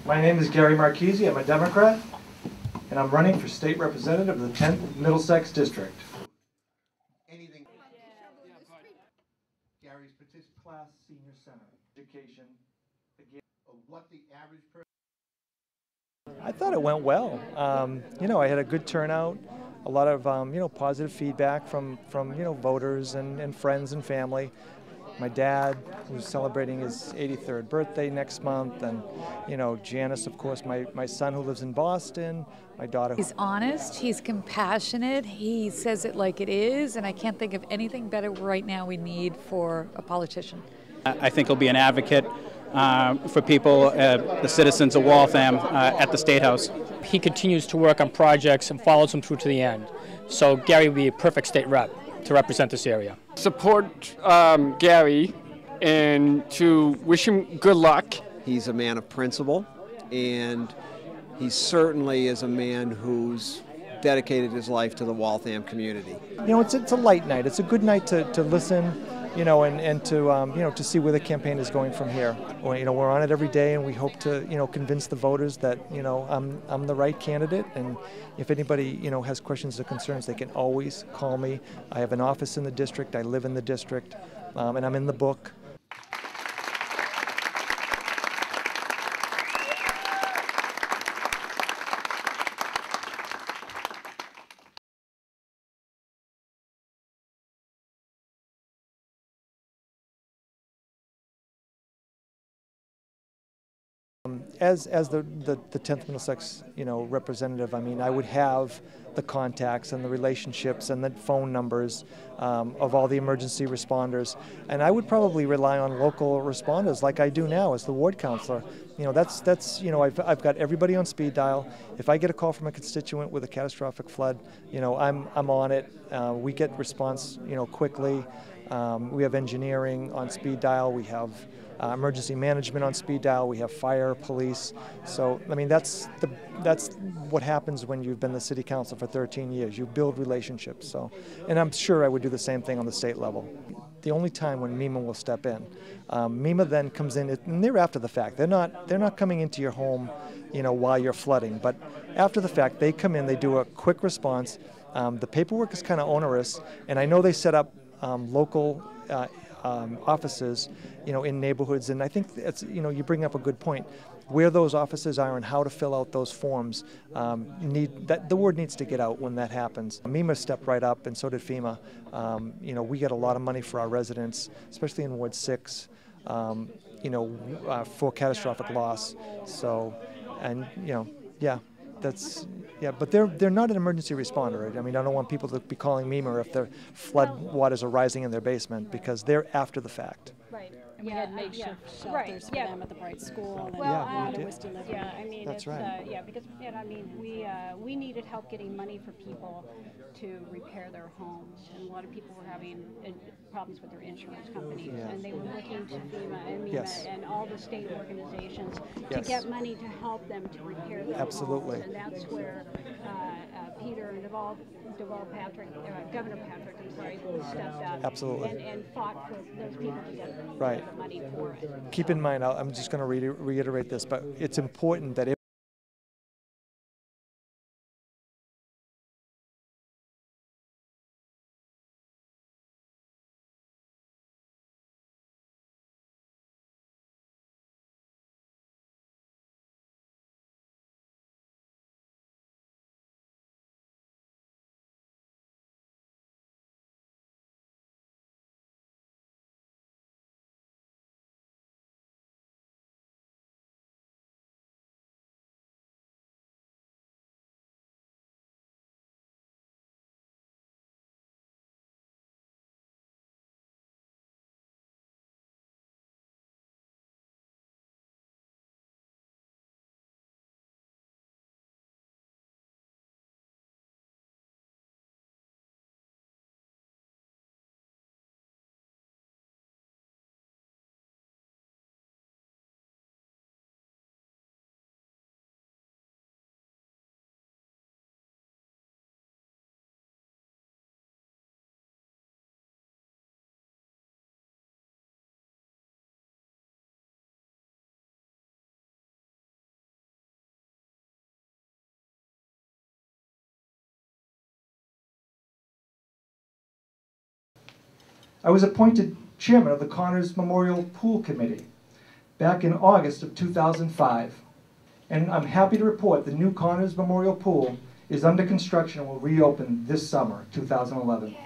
My name is Gary Marchese. I'm a Democrat, and I'm running for state representative of the 10th Middlesex District. Anything. Gary's participant class, senior center, education, what the average person. I thought it went well. I had a good turnout, a lot of positive feedback from voters and friends and family. My dad, who's celebrating his 83rd birthday next month, and Janice, of course, my son who lives in Boston, my daughter. He's honest, he's compassionate, he says it like it is, and I can't think of anything better right now we need for a politician. I think he'll be an advocate for people, the citizens of Waltham at the State House. He continues to work on projects and follows them through to the end. So Gary would be a perfect state rep to represent this area. Support Gary and to wish him good luck. He's a man of principle, and he certainly is a man who's dedicated his life to the Waltham community. It's a light night. It's a good night to listen, and to see where the campaign is going from here. We're on it every day, and we hope to, convince the voters that, I'm the right candidate. And if anybody, has questions or concerns, they can always call me. I have an office in the district. I live in the district, and I'm in the book. As the 10th Middlesex, representative, I would have the contacts and the relationships and the phone numbers of all the emergency responders, and I would probably rely on local responders like I do now as the ward councilor. I've got everybody on speed dial. If I get a call from a constituent with a catastrophic flood, I'm on it. We get response, quickly. We have engineering on speed dial. We have emergency management on speed dial. We have fire, police. So that's what happens when you've been the city council for 13 years. You build relationships. So, and I'm sure I would do the same thing on the state level. The only time when MEMA will step in, MEMA then comes in, and they're after the fact. They're not coming into your home, while you're flooding. But after the fact, they come in. They do a quick response. The paperwork is kind of onerous, and I know they set up local offices, in neighborhoods, and I think it's, you bring up a good point. Where those offices are and how to fill out those forms, the word needs to get out when that happens. MEMA stepped right up, and so did FEMA. We get a lot of money for our residents, especially in Ward 6, for catastrophic loss. So, and but they're not an emergency responder. Right? I don't want people to be calling MEMA if their flood waters are rising in their basement, because they're after the fact. Right. And we had makeshift shelters for them at the Bright School. Well, we was delivered. That's right. Because we needed help getting money for people to repair their homes, and a lot of people were having problems with their insurance companies, and they were looking to FEMA and MEMA and all the state organizations to get money to help them to repair their Absolutely. homes, and that's where Peter and Governor Patrick, stepped up Absolutely. and fought for those people to get money for it. Keep in mind, I'm just going to reiterate this, but it's important that I was appointed chairman of the Connors Memorial Pool Committee back in August of 2005. And I'm happy to report the new Connors Memorial Pool is under construction and will reopen this summer, 2011.